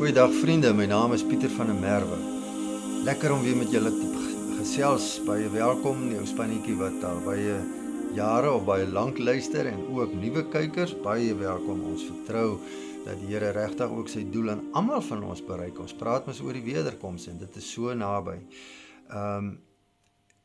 Goeiedag vriende, my naam is Pieter van der Merwe. Lekker om weer met julle te gesels. Baie welkom, die ou spannetjie wat al baie jare of baie lank luister en ook nuwe kykers, baie welkom. Ons vertrou dat die Here regtig ook sy doel aan almal van ons bereik. Ons praat mos oor die wederkoms en dit is so naby.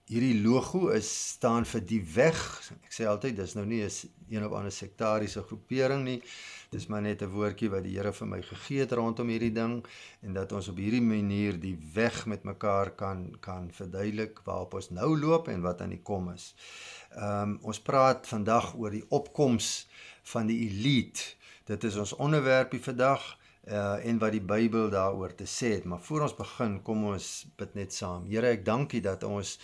Hierdie logo staan vir die weg. Ek sê altyd, dis nou nie een of ander sektariese groepering nie. Dis maar net 'n woordjie wat die Here vir my gegee het rondom hierdie ding en dat ons op hierdie manier die weg met mekaar kan verduidelik waarop ons nou loop en wat aan die kom is. Ons praat vandag oor die opkoms van die elite. Dit is ons onderwerpie vandag en wat die Bybel daaroor te sê het. Maar voor ons begin, kom ons bid net saam. Here, ek dank U dat ons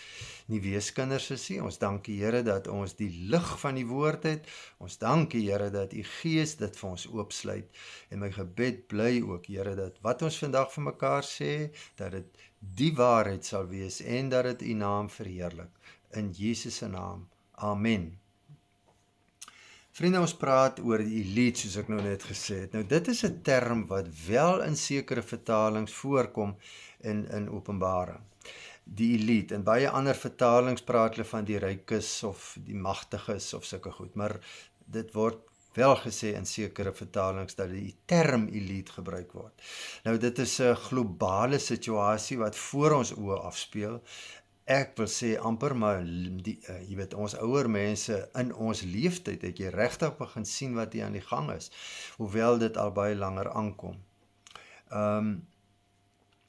nie weeskinders is nie. Ons dank U, Here, dat ons die lig van die woord het. Ons dank U, Here, dat U Gees dit vir ons oopsluit. En my gebed bly ook, Here, dat wat ons vandag vir mekaar sê, dat dit die waarheid sal wees en dat dit U naam verheerlik. In Jesus se naam. Amen. Vriende, ons praat oor die elite, soos ek nou net gesê het. Nou, dit is 'n term wat wel in sekere vertalings voorkom in Openbaring. Die elite, in baie ander vertalings praat hulle van die rykes of die magtiges of sulke goed, maar dit word wel gesê in sekere vertalings dat die term elite gebruik word. Nou, dit is 'n globale situasie wat voor ons oë afspeel. Ek wil sê amper maar, jy weet, ons ouer mense in ons leeftyd het jy regtig begin sien wat hier aan die gang is, hoewel dit al baie langer aankom.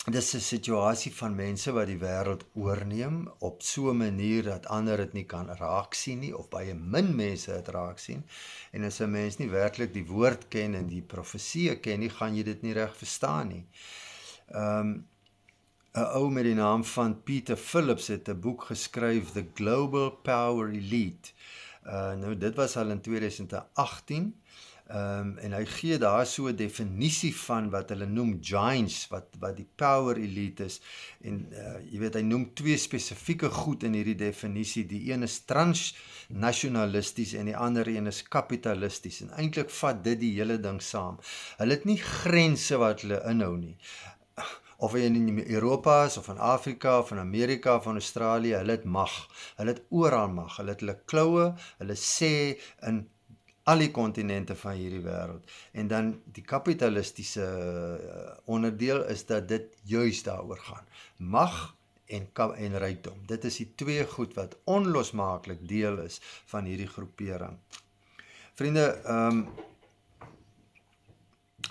Dis 'n situasie van mense wat die wêreld oorneem op so 'n manier dat ander dit nie kan raak sien nie, of baie min mense dit raak sien. En as 'n mens nie werklik die woord ken en die profesie ken nie, gaan jy dit nie reg verstaan nie. 'n ou met die naam van Peter Phillips het 'n boek geskryf, The Global Power Elite. Nou dit was al in 2018, en hy gee daar so 'n definisie van wat hulle noem giants, wat die power elite is. En jy weet, hy noem twee spesifieke goed in hierdie definisie. Die een is transnasionalisties en die ander een is kapitalisties. En eintlik vat dit die hele ding saam. Hulle het nie grense wat hulle inhou nie. Of jy in Europa is, of in Afrika, of in Amerika, of in Australië, hulle het mag. Hulle het oral mag. Hulle het hulle kloue, hulle sê in al die kontinente van hierdie wêreld. En dan die kapitalistiese onderdeel is dat dit juis daaroor gaan. Mag en rykdom. Dit is die twee goed wat onlosmaaklik deel is van hierdie groepering. Vriende,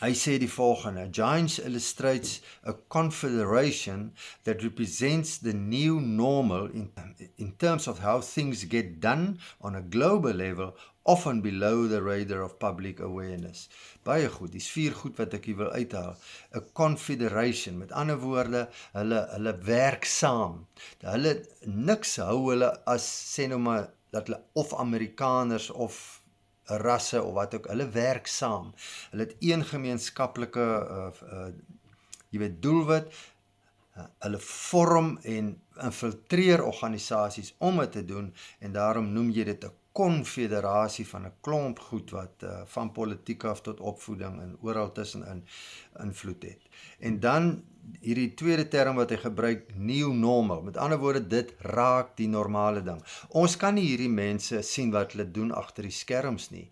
hy sê die volgende: Giants illustrates a confederation that represents the new normal in terms of how things get done on a global level, often below the radar of public awareness. Baie goed, dis 4 goed wat ek hier wil uithaal. A confederation, met ander woorde, hulle werk saam. Hulle niks hou hulle as, sê nou maar, dat hulle of Amerikaners of rasse of wat ook, hulle werk saam. Hulle het een gemeenskaplike jy weet, doelwit. Hulle vorm en infiltreer organisasies om dit te doen, en daarom noem jy dit 'n konfederasie van 'n klomp goed wat van politiek af tot opvoeding en oral tussenin invloed het. En dan hierdie tweede term wat hy gebruik, new normal. Met ander woorde, dit raak die normale ding. Ons kan nie hierdie mense sien wat hulle doen agter die skerms nie.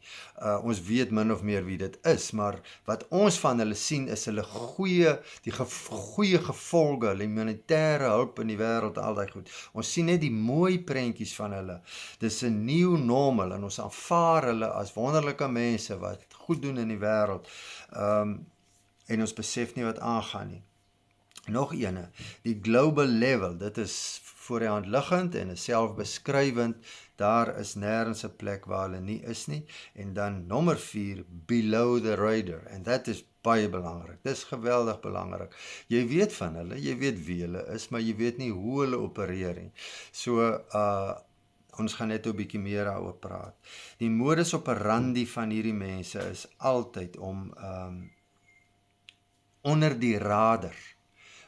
Ons weet min of meer wie dit is, maar wat ons van hulle sien is hulle goeie gevolge, hulle humanitêre hulp in die wêreld, al daai goed. Ons sien net die mooi prentjies van hulle. Dis 'n new normal en ons aanvaar hulle as wonderlike mense wat goed doen in die wêreld. En ons besef nie wat aangaan nie. Nog ene, die global level, dit is voor die hand liggend en is selfbeskrywend. Daar is nêrens 'n plek waar hulle nie is nie. En dan nommer 4, below the radar. En dit is baie belangrik. Dit is geweldig belangrik. Jy weet van hulle, jy weet wie hulle is, maar jy weet nie hoe hulle opereer nie. So, ons gaan net 'n bietjie meer daaroor praat. Die modus operandi van hierdie mense is altyd om onder die radar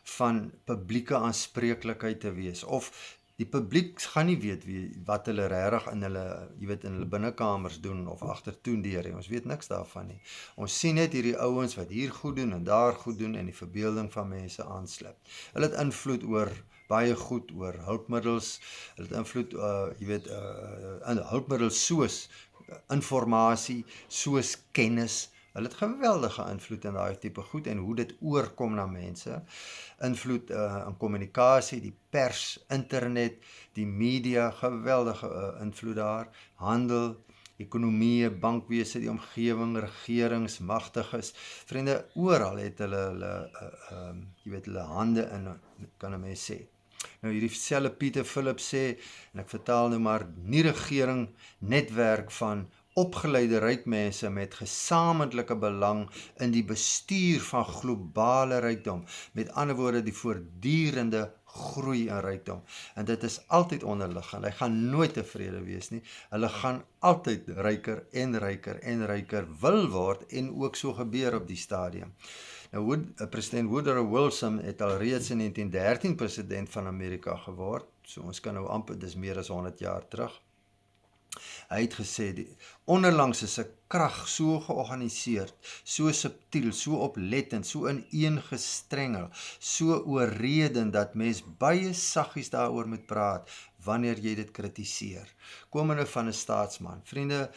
van publieke aanspreeklikheid te wees, of Die publiek gaan nie weet wat hulle regtig in hulle binnekamers doen of agtertoe deur nie. Ons weet niks daarvan nie. Ons sien net hierdie ouens wat hier goed doen en daar goed doen en die verbeelding van mense aanslip. Hulle het invloed oor baie goed, oor hulpmiddels. Hulle het invloed hulpmiddels soos informasie, soos kennis. Hulle het geweldige invloed in daai tipe goed en hoe dit oorkom na mense. Invloed in kommunikasie, die pers, internet, die media, geweldige invloed daar. Handel, ekonomie, bankwese, die omgewing, regerings, magtiges. Vriende, oral het hulle hulle hande in, kan 'n mens sê. Nou hierdie selfe Pieter Phillips sê, en ek vertaal nou maar, nie regering, netwerk van opgeleide ryk mense met gesamentlike belang in die bestuur van globale rykdom. Met ander woorde, die voortdurende groei in rykdom. En dit is altyd onderliggend. Hy gaan nooit tevrede wees nie. Hulle gaan altyd ryker en ryker en ryker wil word en ook so gebeur op die stadium. Nou, president Woodrow Wilson het al reeds in 1913 president van Amerika geword. So ons kan nou amper, dis meer as 100 jaar terug. Hy het gesê, onderlangs is 'n krag so georganiseerd, so subtiel, so oplettend, so ineengestrengel, so oorredend dat mens baie saggies daaroor moet praat wanneer jy dit kritiseer. Komende van 'n staatsman. Vriende,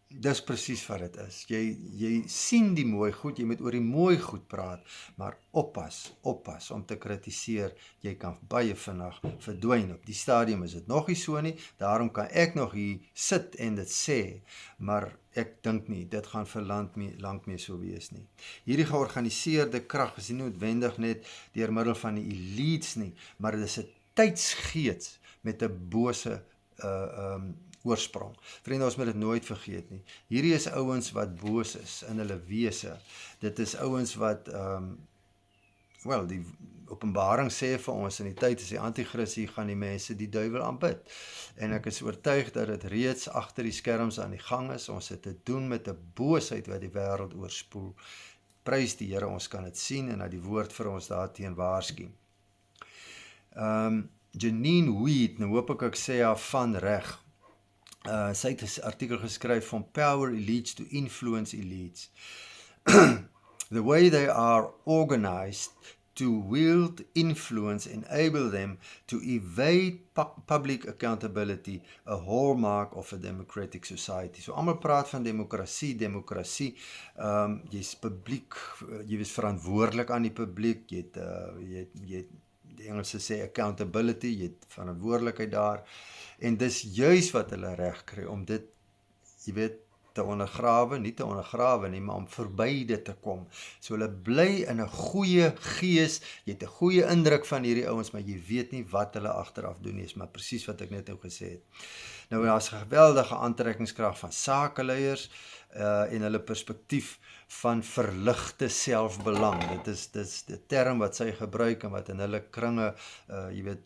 dis presies wat dit is. Jy sien die mooi goed, jy moet oor die mooi goed praat, maar oppas om te kritiseer. Jy kan baie vinnig verdwyn. Op die stadium is dit nog nie so nie, daarom kan ek nog hier sit en dit sê, maar ek dink nie, dit gaan vir lank meer so wees nie. Hierdie georganiseerde krag is nie noodwendig net deur middel van die elites nie, maar dit is 'n tydsgees met 'n bose oorsprong. Vriende, ons moet dit nooit vergeet nie. Hierdie is ouens wat boos is in hulle wese. Dit is ouens wat, die Openbaring sê vir ons, in die tyd as die antichrist hier gaan die mense die duiwel aanbid. En ek is oortuig dat dit reeds agter die skerms aan die gang is. Ons het te doen met 'n boosheid wat die wêreld oorspoel. Prys die Here, ons kan dit sien en dat die woord vir ons daarteen waarsku. Janine Weed, nou hoop ek sê haar van reg. Sy het 'n artikel geskryf van Power Elites to Influence Elites. The way they are organized to wield influence enable them to evade public accountability, a hallmark of a democratic society. So almal praat van demokrasie, jy's publiek, jy is verantwoordelik aan die publiek, jy het die Engelse sê accountability, jy het verantwoordelikheid daar, en dis juis wat hulle reg kry om dit, jy weet, te ondergrawe, nie te ondergrawe nie, maar om verby dit te kom. So hulle bly in 'n goeie gees, jy het 'n goeie indruk van hierdie ouens, maar jy weet nie wat hulle agteraf doen nie, is maar presies wat ek net nou gesê het. Nou, daar's 'n geweldige aantrekkingskrag van sakeleiers en hulle perspektief van verligte selfbelang. Dit is die term wat sy gebruik en wat in hulle kringe,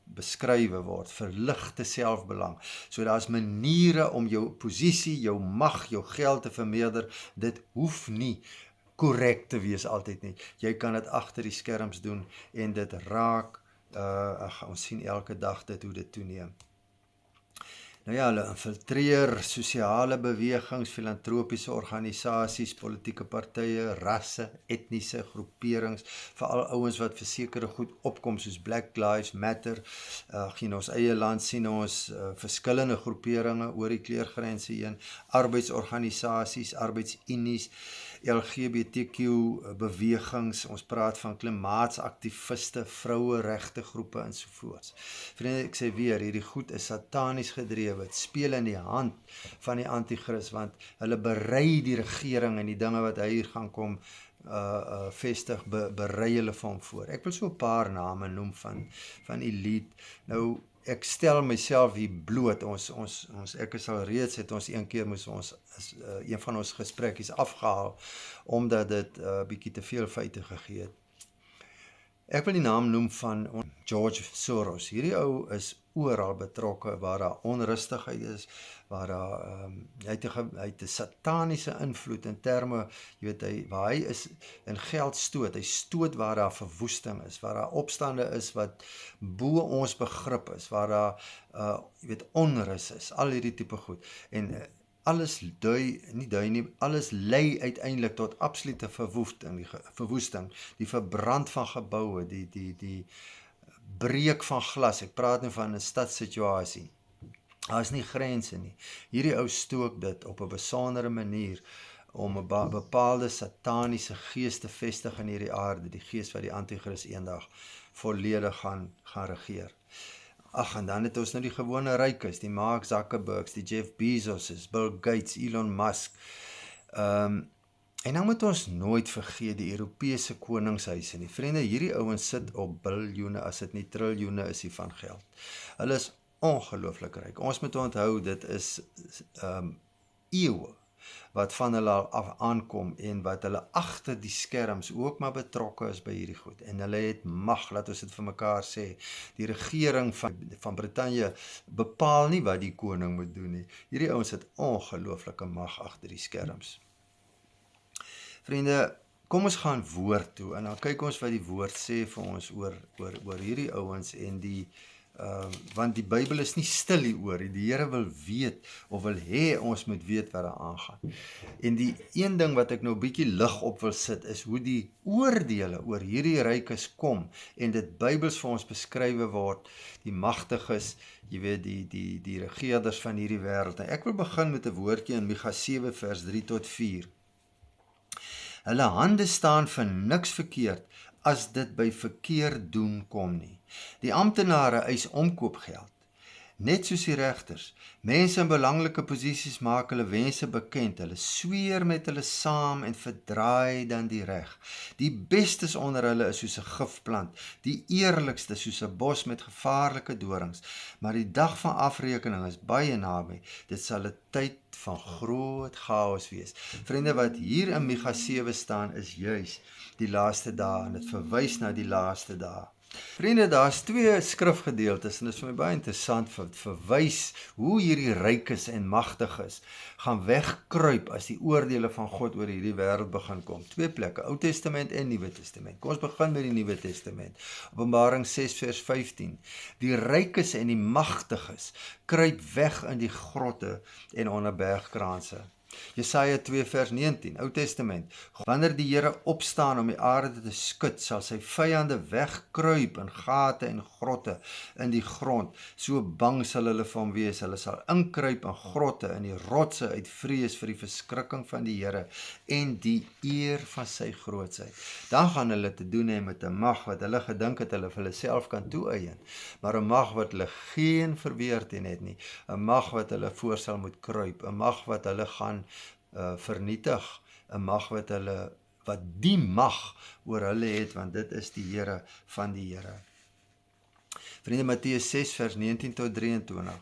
beskrywe word. Verligte selfbelang. So daar's maniere om jou posisie, jou mag, jou geld te vermeerder. Dit hoef nie korrek te wees altyd nie. Jy kan dit agter die skerms doen en dit raak, ons sien elke dag hoe dit toeneem. Nou ja, hulle infiltreer sosiale bewegings, filantropiese organisasies, politieke partye, rasse, etniese groeperings, veral ouens wat vir sekere goed opkom, soos Black Lives Matter. In ons eie land sien ons verskillende groeperinge oor die kleurgrense heen, arbeidsorganisasies, arbeidsunies, LGBTQ bewegings, ons praat van klimaatsaktiviste, vroueregte groepe ensovoorts. Vriende, ek sê weer, hierdie goed is satanies gedrewe, het speel in die hand van die antichrist, want hulle berei die regering en die dinge wat hy hier gaan kom vestig, berei hulle vir hom voor. Ek wil so 'n paar name noem van elite. Nou, ek stel myself hier bloot, ek is al reeds, het ons een keer een van ons gesprekkies afgehaal, omdat dit bietjie te veel feite gegee het. Ek wil die naam noem van George Soros. Hierdie ou is oral betrokke waar daar onrustigheid is, waar daar hy het 'n sataniese invloed in terme, jy weet, waar hy is in geld stoot. Hy stoot waar daar verwoesting is, waar daar opstande is wat bo ons begrip is, waar daar jy weet, onrus is, al hierdie tipe goed. En alles alles lei uiteindelik tot absolute verwoesting, die verbrand van geboue, die breek van glas. Ek praat nou van 'n stadssituasie. Daar is nie grense nie. Hierdie ou stook dit op 'n besondere manier om 'n bepaalde sataniese gees te vestig in hierdie aarde, die gees wat die anti-kris eendag volledig gaan regeer. Ag, en dan het ons nou die gewone rykes, die Mark Zuckerbergs, die Jeff Bezos, Bill Gates, Elon Musk. En dan moet ons nooit vergeet die Europese koningshuise nie. Vriende, hierdie ouens sit op biljoene, as dit nie triljoene is die van geld. Hulle is ongelooflik ryk. Ons moet onthou, dit is eeue wat van hulle af aankom en wat hulle agter die skerms ook maar betrokke is by hierdie goed. En hulle het mag, laat ons dit vir mekaar sê. Die regering van Brittanje bepaal nie wat die koning moet doen nie. Hierdie ouens het ongelooflike mag agter die skerms. Vriende, kom ons gaan woord toe en dan kyk ons wat die woord sê vir ons oor hierdie ouens en want die Bybel is nie stil hieroor. Die Here wil weet of wil hê ons moet weet wat daar aangaan. En die een ding wat ek nou 'n bietjie lig op wil sit is hoe die oordeele oor hierdie rykes kom en dit Bybels vir ons beskrywe word, die magtiges, jy weet, die regeerders van hierdie wêreld. En ek wil begin met 'n woordjie in Micha 7 vers 3 tot 4. Hulle hande staan vir niks verkeerd as dit by verkeerd doen kom nie. Die amptenare eis omkoopgeld, net soos die regters. Mense in belangrike posisies maak hulle wense bekend. Hulle sweer met hulle saam en verdraai dan die reg. Die bestes onder hulle is soos 'n gifplant, die eerlikste soos 'n bos met gevaarlike dorings. Maar die dag van afrekening is baie naby. Dit sal 'n tyd van groot chaos wees. Vriende, wat hier in Micha 7 staan is juis die laaste dae en dit verwys na die laaste dae. Vriende, daar's twee skrifgedeeltes en dit is vir my baie interessant verwys hoe hierdie rykes en magtiges gaan wegkruip as die oordeele van God oor hierdie wêreld begin kom. Twee plekke, Ou Testament en Nuwe Testament. Kom ons begin met die Nuwe Testament. Openbaring 6 vers 15. Die rykes en die magtiges kruip weg in die grotte en onder bergkranse. Jesaja 2 vers 19, Ou Testament. Wanneer die Here opstaan om die aarde te skud, sal sy vyande wegkruip in gate en grotte in die grond. So bang sal hulle vir hom wees. Hulle sal inkruip in grotte in die rotse uit vrees vir die verskrikking van die Here en die eer van sy grootsheid. Dan gaan hulle te doen hê met 'n mag wat hulle gedink het hulle vir hulle self kan toeëien, maar 'n mag wat hulle geen verweer teen het nie. 'n Mag wat hulle voor sal moet kruip, 'n mag wat hulle gaan vernietig, 'n mag wat die mag oor hulle het, want dit is die Here van die Here. Vriende, Matteus 6 vers 19 tot 23.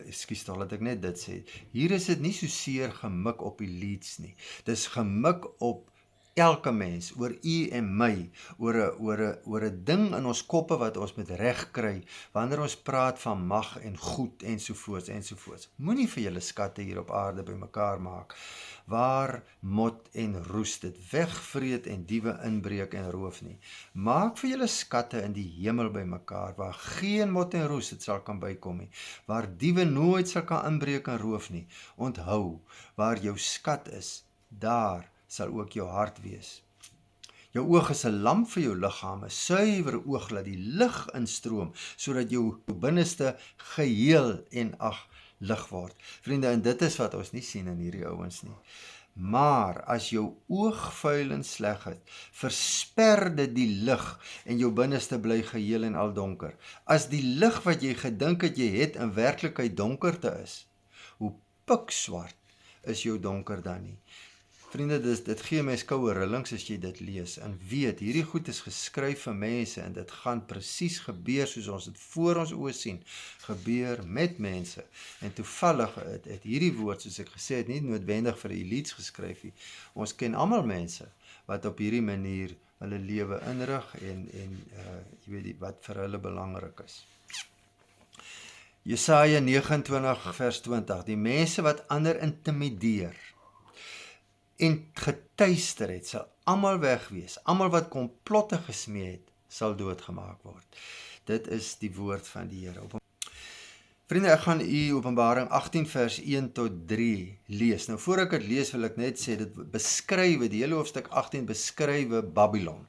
Ekskuus tog, laat ek net dit sê. Hier is dit nie so seer gemik op elites nie. Dis gemik op elke mens, oor u en my, oor 'n ding in ons koppe wat ons moet regkry, wanneer ons praat van mag en goed, ensovoorts. Moenie vir julle skatte hier op aarde bymekaar maak, waar mot en roes dit wegvreet en diewe inbreek en roof nie. Maak vir julle skatte in die hemel bymekaar, waar geen mot en roes dit sal kan bykom nie, waar diewe nooit sal kan inbreek en roof nie. Onthou, waar jou skat is, daar sal ook jou hart wees. Jou oog is 'n lamp vir jou liggaam, 'n suiwer oog laat die lig instroom, sodat jou binneste geheel en lig word. Vriende, en dit is wat ons nie sien in hierdie ouens nie. Maar as jou oog vuil en sleg is, versper dit die lig en jou binneste bly geheel en al donker. As die lig wat jy gedink het jy het in werklikheid donkerte is, hoe pikswart is jou donker dan nie? Vriende, dit gee mens koue rillings as jy dit lees en weet, hierdie goed is geskryf vir mense en dit gaan presies gebeur soos ons dit voor ons oë sien, gebeur met mense. En toevallig het hierdie woord, soos ek gesê het, nie noodwendig vir elites geskryf nie. Ons ken almal mense wat op hierdie manier hulle lewe inrig en jy weet wat vir hulle belangrik is. Jesaja 29 vers 20, die mense wat ander intimideer en getuister het, sal almal wegwees, almal wat komplotte gesmee het, sal doodgemaak word. Dit is die woord van die Here. Vriende, ek gaan u Openbaring 18 vers 1 tot 3 lees. Nou voor ek dit lees wil ek net sê, dit beskrywe, die hele hoofstuk 18 beskrywe Babylon.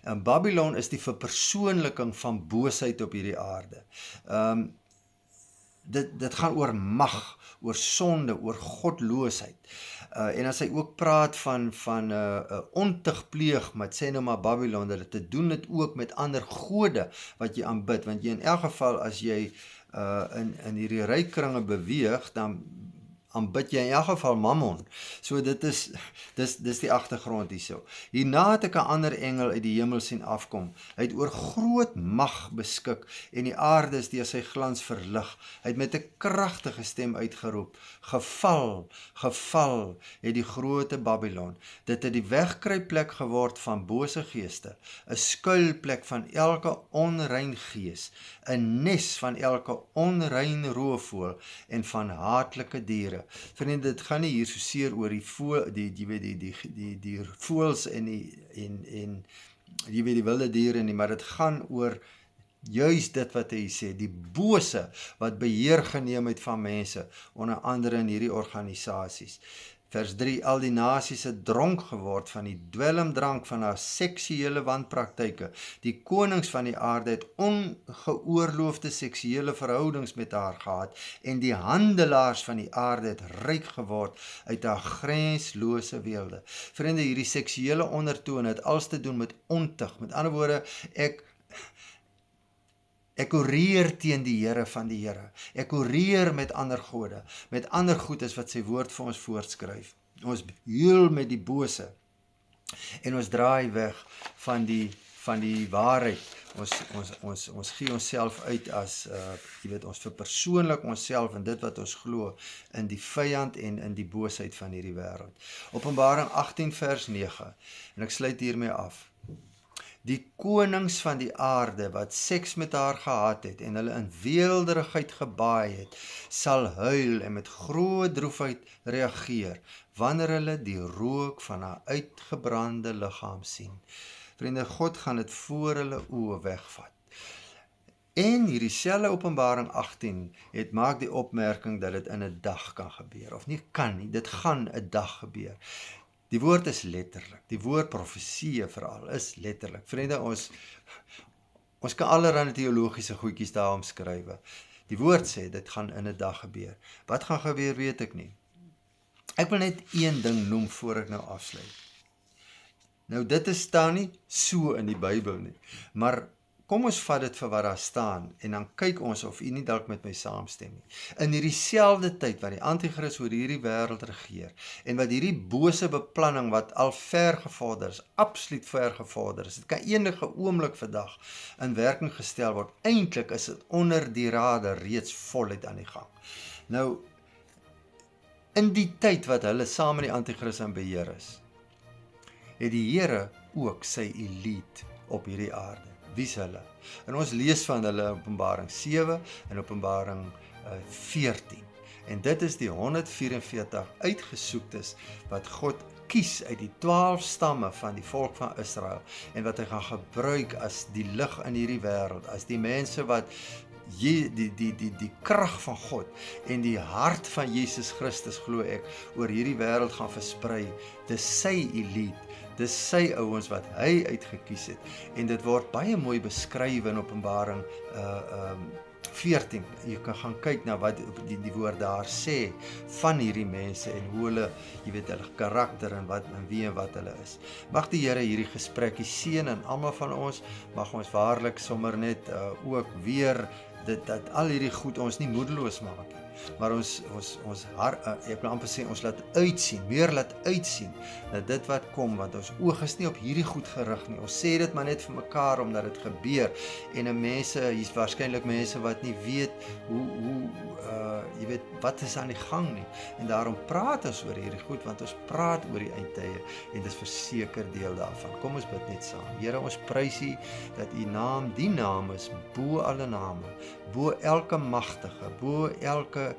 En Babylon is die verpersoonliking van boosheid op hierdie aarde. Dit gaan oor mag, oor sonde, oor godloosheid. En as hy ook praat van ontug pleeg, met sê nou maar Babylon, dat dit te doen het ook met ander gode wat jy aanbid, want jy in elk geval as jy in hierdie rykringe beweeg, dan aanbid jy in elk geval Mammon. So dis die agtergrond hierso. Hierna het ek 'n ander engel uit die hemel sien afkom. Hy het oor groot mag beskik en die aarde is deur sy glans verlig. Hy het met 'n kragtige stem uitgeroep: Geval, geval het die groote Babylon. Dit het die wegkruipplek geword van bose geeste, 'n skuilplek van elke onrein gees, 'n nes van elke onrein roofvoël en van haatlike diere. Vriende, dit gaan nie hier so seer oor die voëls en jy weet die wilde diere nie, maar dit gaan oor juist dit wat hy sê, die bose wat beheer geneem het van mense, onder andere in hierdie organisasies. Vers 3, al die nasies het dronk geword van die dwelmdrank van haar seksuele wanpraktyke. Die konings van die aarde het ongeoorloofde seksuele verhoudings met haar gehad en die handelaars van die aarde het ryk geword uit haar grenslose weelde. Vriende, hierdie seksuele ondertoon het alles te doen met ontug. Met ander woorde, ek oreer teen die Here van die Here. Ek oreer met ander gode, met ander goedes wat sy woord vir ons voorskryf. Ons huil met die bose en ons draai weg van die waarheid. Ons gee onsself uit as, jy weet, ons verpersoonlik onsself in dit wat ons glo in die vyand en in die boosheid van hierdie wêreld. Openbaring 18 vers 9, en ek sluit hiermee af. Die konings van die aarde wat seks met haar gehad het en hulle in weelderigheid gebaai het, sal huil en met groot droefheid reageer, wanneer hulle die rook van haar uitgebrande liggaam sien. Vriende, God gaan dit voor hulle oë wegvat. En hierdie selfde Openbaring 18 maak die opmerking dat dit in 'n dag kan gebeur, of nie kan nie, dit gaan 'n dag gebeur. Die woord is letterlik, die woord profesie veral is letterlik. Vriende, ons kan allerlei teologiese goedjies daar omskrywe. Die woord sê, dit gaan in 'n dag gebeur. Wat gaan gebeur, weet ek nie. Ek wil net een ding noem voor ek nou afsluit. Nou, dit staan nie so in die Bybel nie, maar kom ons vat dit vir wat daar staan, en dan kyk ons of u nie dalk met my saamstem nie. In hierdie selfde tyd wat die Antichrist oor hierdie wêreld regeer, en wat hierdie bose beplanning wat al ver gevorder is, absoluut ver gevorder is, dit kan enige oomblik vandag in werking gestel word. Eintlik is dit onder die radar reeds voluit aan die gang. Nou, in die tyd wat hulle saam met die Antichrist in beheer is, het die Here ook sy elite op hierdie aarde. Wie is hulle? En ons lees van hulle in Openbaring 7 en Openbaring 14. En dit is die 144 uitgesoektes wat God kies uit die 12 stamme van die volk van Israel en wat hy gaan gebruik as die lig in hierdie wêreld, as die mense wat die krag van God en die hart van Jesus Christus, glo ek, oor hierdie wêreld gaan versprei. Dis sy elite. Dis sy ouens wat hy uitgekies het. En dit word baie mooi beskryf in Openbaring 14. Jy kan gaan kyk na wat die woord daar sê van hierdie mense en hoe hulle, jy weet, hulle karakter en wie en wat hulle is. Mag die Here hierdie gesprekkie seën en almal van ons, mag ons waarlik sommer net ook weer dat al hierdie goed ons nie moedeloos maak nie, maar ons ek wil amper sê, ons laat uitsien, meer laat uitsien, dat dit wat kom, want ons oog is nie op hierdie goed gerig nie, ons sê dit maar net vir mekaar, omdat dit gebeur, en mense, hier's waarskynlik mense wat nie weet, jy weet, wat is aan die gang nie, en daarom praat ons oor hierdie goed, want ons praat oor die eindtye, en dit is verseker deel daarvan. Kom ons bid net saam. Here, ons prys U, dat U naam, die naam is, bo alle name, bo elke magtige, bo elke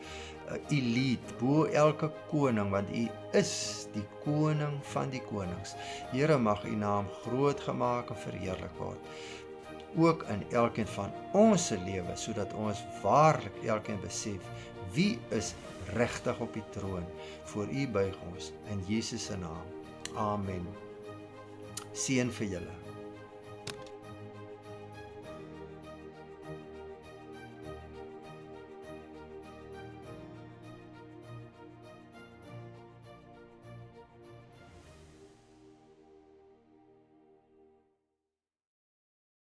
elite, bo elke koning, want U is die koning van die konings. Here, mag U naam groot gemaak en verheerlik word, ook in elkeen van ons lewe, sodat ons waarlik elkeen besef, wie is regtig op die troon, voor U buig ons, in Jesus se naam. Amen. Seën vir julle.